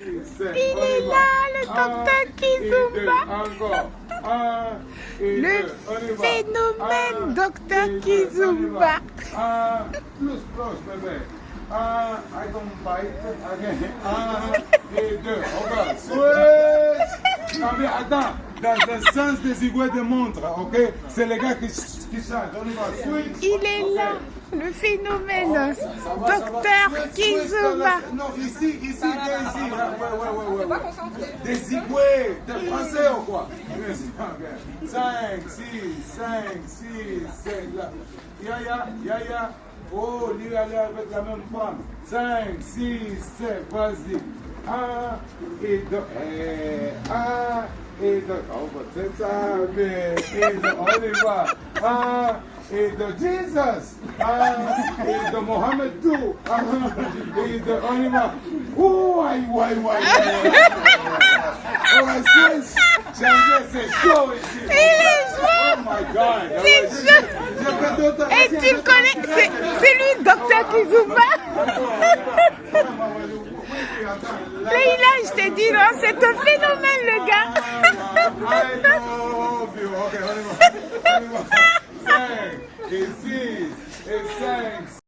Il est là, le docteur Kizomba. Le phénomène docteur Kizomba. Plus, bébé. I don't bite. Again. Et deux. Encore. Switch. Non mais attends. Dans le sens des aiguilles de montre, ok? C'est les gars qui changent. On y va. Switch. Il est là, le phénomène docteur Kizomba. Non, ici, ici. Ouais. Des aiguilles. T'es français ou quoi? 5, 6, 7, là. Ya. Oh, lui aller avec la même femme. 5, 6, 7, vas-y. 1 et 2. 1 et 2. Oh, c'est ça, mais. Et 2, on y va. 1 et 2. Jesus. 1 et 2. Mohamed tout. 1 et 2. On y va. Oh, aïe. Oh, switch. C'est chaud ici. Il est chaud. Oh my God. C'est chaud. Et tu le connais, c'est lui, docteur Kizomba. Là, je t'ai dit, non, c'est un phénomène, le gars. I love you. Okay, 5 et 6 et 5.